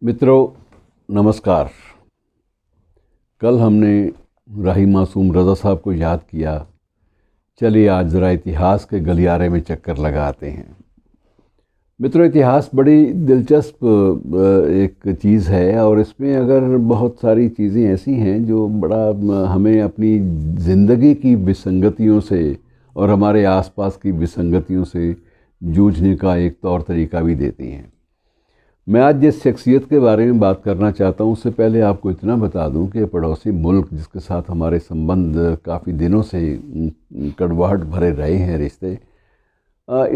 मित्रों नमस्कार। कल हमने राही मासूम रज़ा साहब को याद किया। चलिए आज ज़रा इतिहास के गलियारे में चक्कर लगाते हैं। मित्रों, इतिहास बड़ी दिलचस्प एक चीज़ है और इसमें अगर बहुत सारी चीज़ें ऐसी हैं जो बड़ा हमें अपनी ज़िंदगी की विसंगतियों से और हमारे आसपास की विसंगतियों से जूझने का एक तौर तरीका भी देती हैं। मैं आज जिस शख्सियत के बारे में बात करना चाहता हूँ उससे पहले आपको इतना बता दूँ कि पड़ोसी मुल्क जिसके साथ हमारे संबंध काफ़ी दिनों से कड़वाहट भरे रहे हैं रिश्ते,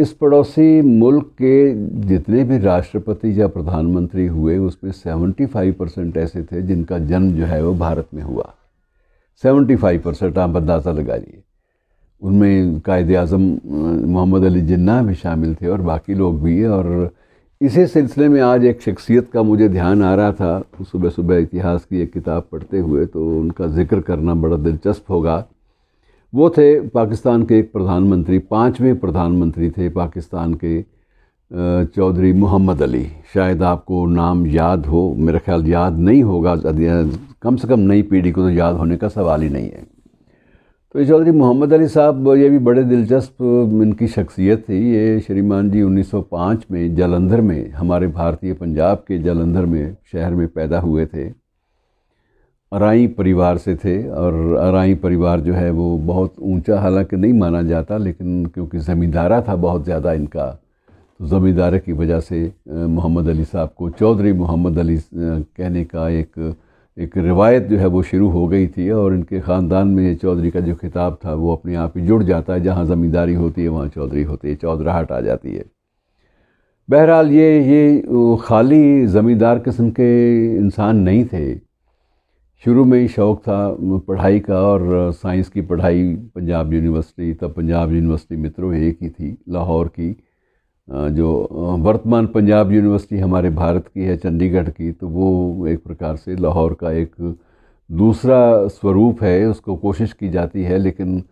इस पड़ोसी मुल्क के जितने भी राष्ट्रपति या प्रधानमंत्री हुए उसमें 75% ऐसे थे जिनका जन्म जो है वो भारत में हुआ। 75% आप अंदाज़ा लगाइए। उनमें कायदे आज़म मोहम्मद अली जिन्ना भी शामिल थे और बाकी लोग भी। और इसी सिलसिले में आज एक शख्सियत का मुझे ध्यान आ रहा था सुबह सुबह इतिहास की एक किताब पढ़ते हुए, तो उनका जिक्र करना बड़ा दिलचस्प होगा। वो थे पाकिस्तान के एक प्रधानमंत्री, 5वें प्रधानमंत्री थे पाकिस्तान के, चौधरी मोहम्मद अली। शायद आपको नाम याद हो, मेरा ख्याल याद नहीं होगा, कम से कम नई पीढ़ी को तो याद होने का सवाल ही नहीं है। तो ये चौधरी मोहम्मद अली साहब, ये भी बड़े दिलचस्प इनकी शख्सियत थी। ये श्रीमान जी 1905 में जालंधर में, हमारे भारतीय पंजाब के जालंधर में शहर में पैदा हुए थे। अराई परिवार से थे और अराई परिवार जो है वो बहुत ऊंचा हालांकि नहीं माना जाता, लेकिन क्योंकि ज़मींदारा था बहुत ज़्यादा इनका, तो ज़मींदारे की वजह से मोहम्मद अली साहब को चौधरी मोहम्मद अली कहने का एक रिवायत जो है वो शुरू हो गई थी। और इनके ख़ानदान में चौधरी का जो खिताब था वो अपने आप ही जुड़ जाता है। जहाँ ज़मींदारी होती है वहाँ चौधरी होती है, चौधराहट आ जाती है। बहरहाल ये खाली ज़मींदार किस्म के इंसान नहीं थे। शुरू में ही शौक़ था पढ़ाई का और साइंस की पढ़ाई पंजाब यूनिवर्सिटी, तब पंजाब यूनिवर्सिटी मित्रों एक ही थी लाहौर की, जो वर्तमान पंजाब यूनिवर्सिटी हमारे भारत की है चंडीगढ़ की, तो वो एक प्रकार से लाहौर का एक दूसरा स्वरूप है। उसको कोशिश की जाती है, लेकिन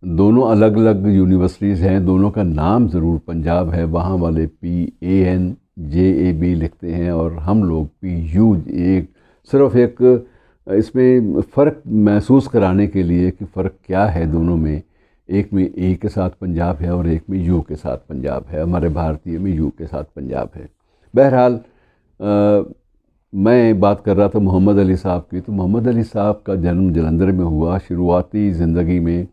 दोनों अलग अलग यूनिवर्सिटीज़ हैं, दोनों का नाम ज़रूर पंजाब है। वहाँ वाले PANJAB लिखते हैं और हम लोग PU। एक सिर्फ एक इसमें फ़र्क महसूस कराने के लिए कि फ़र्क क्या है दोनों में, एक में ए के साथ पंजाब है और एक में यू के साथ पंजाब है। हमारे भारतीय में यू के साथ पंजाब है। बहरहाल मैं बात कर रहा था मोहम्मद अली साहब की। तो मोहम्मद अली साहब का जन्म जालंधर में हुआ। शुरुआती ज़िंदगी में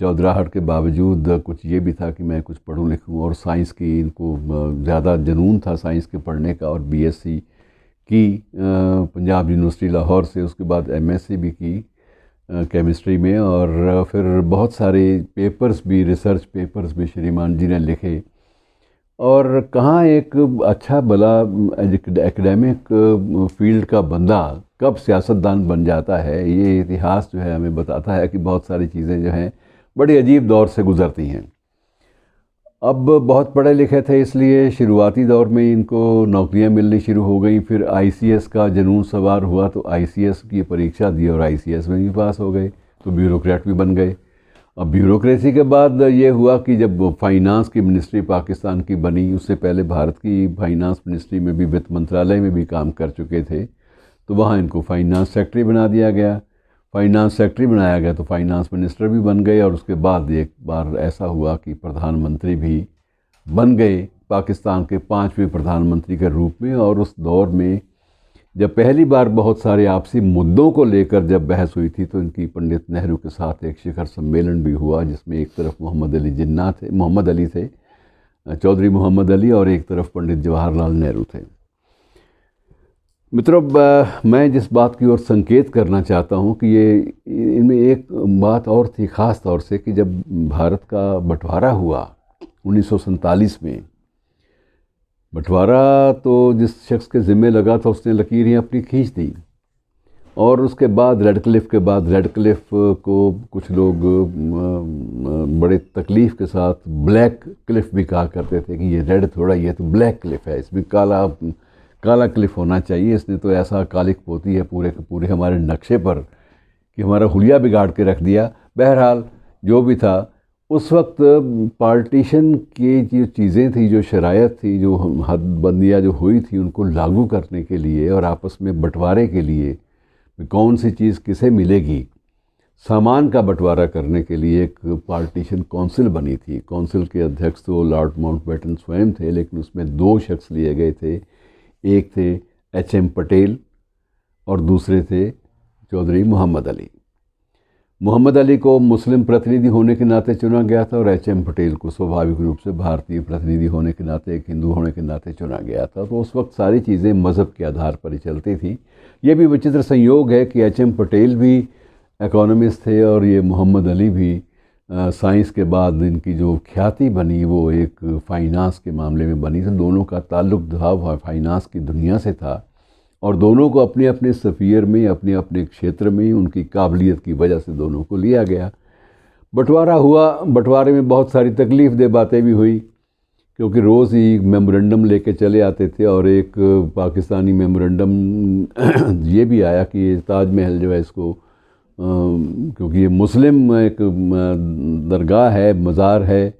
चौधराहट के बावजूद कुछ ये भी था कि मैं कुछ पढ़ूँ लिखूँ, और साइंस की इनको ज़्यादा जुनून था साइंस के पढ़ने का, और BSc की पंजाब यूनिवर्सिटी लाहौर से। उसके बाद MSc भी की केमिस्ट्री में, और फिर बहुत सारे पेपर्स भी, रिसर्च पेपर्स भी श्रीमान जी ने लिखे। और कहाँ एक अच्छा भला एकेडमिक फील्ड का बंदा कब सियासतदान बन जाता है, ये इतिहास जो है हमें बताता है कि बहुत सारी चीज़ें जो हैं बड़ी अजीब दौर से गुज़रती हैं। अब बहुत पढ़े लिखे थे, इसलिए शुरुआती दौर में इनको नौकरियां मिलनी शुरू हो गई। फिर ICS का जुनून सवार हुआ, तो ICS की परीक्षा दी और ICS में भी पास हो गए, तो ब्यूरोक्रेट भी बन गए। अब ब्यूरोक्रेसी के बाद ये हुआ कि जब फाइनेंस की मिनिस्ट्री पाकिस्तान की बनी, उससे पहले भारत की फाइनेंस मिनिस्ट्री में भी, वित्त मंत्रालय में भी काम कर चुके थे, तो वहाँ इनको फाइनेंस सेक्रेटरी बना दिया गया। फाइनेंस सेक्रेटरी बनाया गया तो फाइनेंस मिनिस्टर भी बन गए, और उसके बाद एक बार ऐसा हुआ कि प्रधानमंत्री भी बन गए पाकिस्तान के 5वें प्रधानमंत्री के रूप में। और उस दौर में जब पहली बार बहुत सारे आपसी मुद्दों को लेकर जब बहस हुई थी, तो इनकी पंडित नेहरू के साथ एक शिखर सम्मेलन भी हुआ, जिसमें एक तरफ मोहम्मद अली थे, चौधरी मोहम्मद अली, और एक तरफ पंडित जवाहरलाल नेहरू थे। मित्रों, मैं जिस बात की ओर संकेत करना चाहता हूँ कि ये इनमें एक बात और थी ख़ास तौर से, कि जब भारत का बंटवारा हुआ 1947 में, बंटवारा तो जिस शख्स के ज़िम्मे लगा था उसने लकीरें अपनी खींच दी। और उसके बाद रेडक्लिफ़ को कुछ लोग बड़े तकलीफ़ के साथ ब्लैक क्लिफ़ भी कहा करते थे कि ये रेड थोड़ा, ये तो ब्लैक क्लिफ़ है, इसमें काला क्लिफ़ होना चाहिए। इसने तो ऐसा कालिक पोती है पूरे के पूरे हमारे नक्शे पर कि हमारा हुलिया बिगाड़ के रख दिया। बहरहाल जो भी था, उस वक्त पार्टीशन की जो चीज़ें थी, जो शरायत थी, जो हदबंदियाँ जो हुई थी, उनको लागू करने के लिए और आपस में बंटवारे के लिए कौन सी चीज़ किसे मिलेगी, सामान का बंटवारा करने के लिए एक पार्टीशन काउंसिल बनी थी। काउंसिल के अध्यक्ष तो लॉर्ड माउंटबेटन स्वयं थे, लेकिन उसमें दो शख्स लिए गए थे। एक थे एच.एम. पटेल और दूसरे थे चौधरी मोहम्मद अली। मोहम्मद अली को मुस्लिम प्रतिनिधि होने के नाते चुना गया था और एच.एम. पटेल को स्वाभाविक रूप से भारतीय प्रतिनिधि होने के नाते, एक हिंदू होने के नाते चुना गया था। तो उस वक्त सारी चीज़ें मज़हब के आधार पर ही चलती थी। ये भी विचित्र संयोग है कि एच.एम. पटेल भी इकोनॉमिस्ट थे और ये मोहम्मद अली भी साइंस के बाद इनकी जो ख्याति बनी वो एक फाइनेंस के मामले में बनी। तो दोनों का ताल्लुक था फाइनेंस की दुनिया से था और दोनों को अपने अपने सफ़ीयर में, अपने अपने क्षेत्र में उनकी काबिलियत की वजह से दोनों को लिया गया। बंटवारा हुआ। बंटवारे में बहुत सारी तकलीफ़ दे बातें भी हुई, क्योंकि रोज़ ही मेमोरेंडम लेके चले आते थे और एक पाकिस्तानी मेमोरेंडम ये भी आया कि ये ताजमहल जो है इसको क्योंकि ये मुस्लिम एक दरगाह है, मज़ार है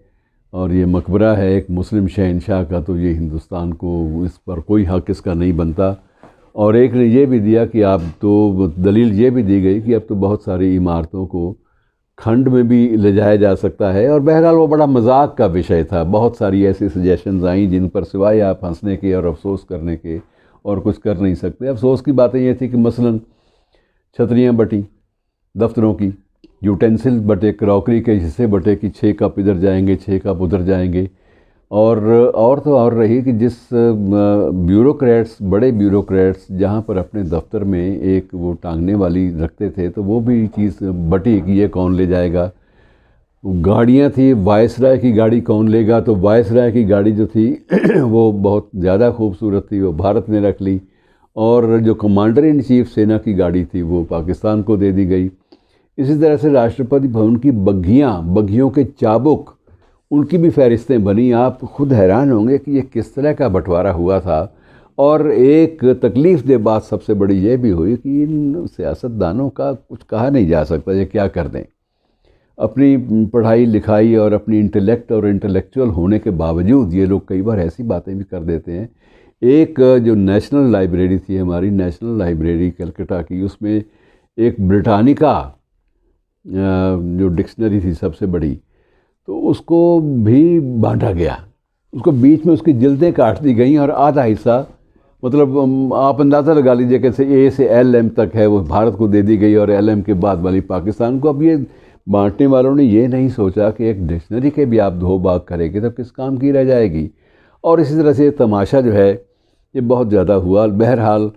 और ये मकबरा है एक मुस्लिम शहंशाह का, तो ये हिंदुस्तान को इस पर कोई हक़ इसका नहीं बनता। और एक ने ये भी दिया कि आप तो दलील ये भी दी गई कि अब तो बहुत सारी इमारतों को खंड में भी ले जाया जा सकता है। और बहरहाल वो बड़ा मजाक का विषय था। बहुत सारी ऐसी सजेशंस आई जिन पर सिवाय आप हंसने के और अफसोस करने के और कुछ कर नहीं सकते। अफसोस की बातें ये थी कि मसलन छतरियाँ बटी, दफ्तरों की यूटेंसिल बटे, क्रॉकरी के हिस्से बटे कि 6 कप इधर जाएंगे, 6 कप उधर जाएंगे। और तो और रही कि जिस ब्यूरोक्रेट्स, बड़े ब्यूरोक्रेट्स जहाँ पर अपने दफ्तर में एक वो टांगने वाली रखते थे, तो वो भी चीज़ बटी कि ये कौन ले जाएगा। गाड़ियाँ थी, वायसराय की गाड़ी कौन लेगा, तो वायसराय की गाड़ी जो थी वो बहुत ज़्यादा खूबसूरत थी, वो भारत ने रख ली। और जो कमांडर इन चीफ सेना की गाड़ी थी वो पाकिस्तान को दे दी गई। इसी तरह से राष्ट्रपति भवन की बग्घियों के चाबुक, उनकी भी फहरिस्तें बनी। आप खुद हैरान होंगे कि ये किस तरह का बंटवारा हुआ था। और एक तकलीफ़ दे बात सबसे बड़ी ये भी हुई कि इन सियासतदानों का कुछ कहा नहीं जा सकता, ये क्या कर दें। अपनी पढ़ाई लिखाई और अपनी इंटेलेक्ट और इंटेलेक्चुअल होने के बावजूद ये लोग कई बार ऐसी बातें भी कर देते हैं। एक जो नेशनल लाइब्रेरी थी, हमारी नेशनल लाइब्रेरी कलकत्ता की, उसमें एक ब्रिटानिका जो डिक्शनरी थी सबसे बड़ी, तो उसको भी बांटा गया। उसको बीच में उसकी जिल्दें काट दी गई और आधा हिस्सा, मतलब आप अंदाज़ा लगा लीजिए कैसे ए से LM तक है वो भारत को दे दी गई और LM के बाद वाली पाकिस्तान को। अब ये बांटने वालों ने ये नहीं सोचा कि एक डिक्शनरी के भी आप 2 भाग करेंगे तब किस काम की रह जाएगी। और इसी तरह से तमाशा जो है ये बहुत ज़्यादा हुआ। बहरहाल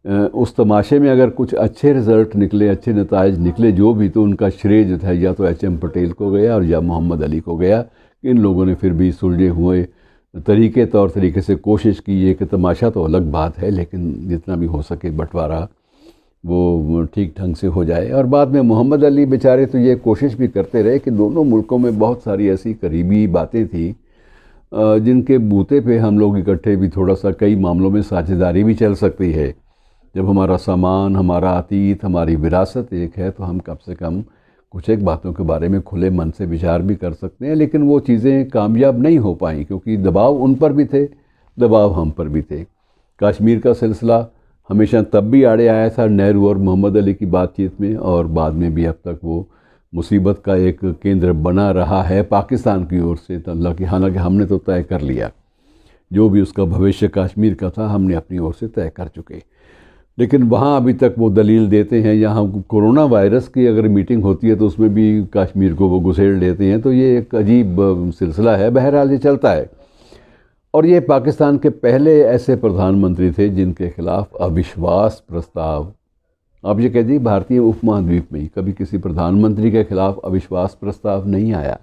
उस तमाशे में अगर कुछ अच्छे रिज़ल्ट निकले, अच्छे नताइज निकले जो भी, तो उनका श्रेय जो था या तो एच.एम. पटेल को गया और या मोहम्मद अली को गया। इन लोगों ने फिर भी सुलझे हुए तौर तरीके से कोशिश की है कि तमाशा तो अलग बात है, लेकिन जितना भी हो सके बंटवारा वो ठीक ढंग से हो जाए। और बाद में मोहम्मद अली बेचारे तो ये कोशिश भी करते रहे कि दोनों मुल्कों में बहुत सारी ऐसी करीबी बातें थी जिनके बूते पे हम लोग इकट्ठे भी थोड़ा सा कई मामलों में साझेदारी भी चल सकती है। जब हमारा सामान, हमारा अतीत, हमारी विरासत एक है, तो हम कम से कम कुछ एक बातों के बारे में खुले मन से विचार भी कर सकते हैं। लेकिन वो चीज़ें कामयाब नहीं हो पाई क्योंकि दबाव उन पर भी थे, दबाव हम पर भी थे। कश्मीर का सिलसिला हमेशा तब भी आड़े आया था नेहरू और मोहम्मद अली की बातचीत में, और बाद में भी अब तक वो मुसीबत का एक केंद्र बना रहा है पाकिस्तान की ओर से। हालांकि हमने तो तय कर लिया, जो भी उसका भविष्य कश्मीर का था हमने अपनी ओर से तय कर चुके। लेकिन वहाँ अभी तक वो दलील देते हैं। यहाँ कोरोना वायरस की अगर मीटिंग होती है तो उसमें भी कश्मीर को वो घुसेड़ लेते हैं। तो ये एक अजीब सिलसिला है। बहरहाल ये चलता है। और ये पाकिस्तान के पहले ऐसे प्रधानमंत्री थे जिनके खिलाफ अविश्वास प्रस्ताव, आप ये कह दीजिए भारतीय उपमहाद्वीप में कभी किसी प्रधानमंत्री के खिलाफ अविश्वास प्रस्ताव नहीं आया।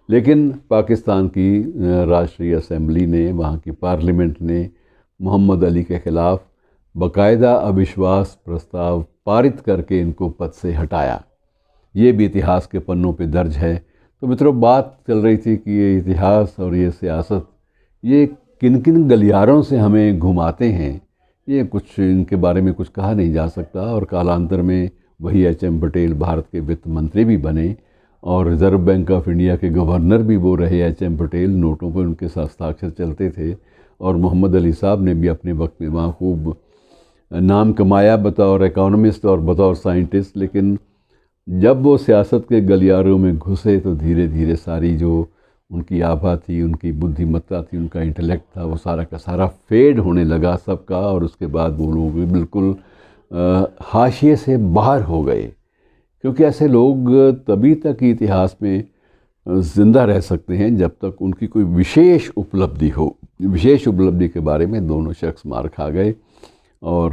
लेकिन पाकिस्तान की राष्ट्रीय असेंबली ने, वहाँ की पार्लियामेंट ने मोहम्मद अली के खिलाफ बाकायदा अविश्वास प्रस्ताव पारित करके इनको पद से हटाया। ये भी इतिहास के पन्नों पे दर्ज है। तो मित्रों, बात चल रही थी कि ये इतिहास और ये सियासत ये किन किन गलियारों से हमें घुमाते हैं, ये कुछ इनके बारे में कुछ कहा नहीं जा सकता। और कालांतर में वही एच.एम. पटेल भारत के वित्त मंत्री भी बने और रिज़र्व बैंक ऑफ इंडिया के गवर्नर भी वो रहे एच.एम. पटेल। नोटों पर उनके हस्ताक्षर चलते थे और मोहम्मद अली साहब ने भी अपने वक्त में वहाँ खूब नाम कमाया बतौर इकोनॉमिस्ट और बतौर साइंटिस्ट। लेकिन जब वो सियासत के गलियारों में घुसे तो धीरे धीरे सारी जो उनकी आभा थी, उनकी बुद्धिमत्ता थी, उनका इंटेलेक्ट था, वो सारा का सारा फेड होने लगा सबका। और उसके बाद वो लोग भी बिल्कुल हाशिए से बाहर हो गए, क्योंकि ऐसे लोग तभी तक इतिहास में ज़िंदा रह सकते हैं जब तक उनकी कोई विशेष उपलब्धि हो। विशेष उपलब्धि के बारे में दोनों शख्स मार खा गए और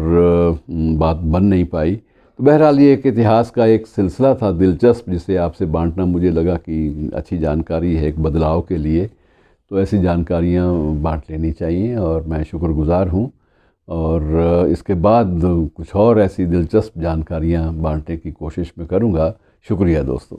बात बन नहीं पाई। तो बहरहाल ये एक इतिहास का एक सिलसिला था दिलचस्प, जिसे आपसे बांटना मुझे लगा कि अच्छी जानकारी है एक बदलाव के लिए। तो ऐसी जानकारियाँ बांट लेनी चाहिए और मैं शुक्रगुज़ार हूँ। और इसके बाद कुछ और ऐसी दिलचस्प जानकारियाँ बांटने की कोशिश मैं करूँगा। शुक्रिया दोस्तों।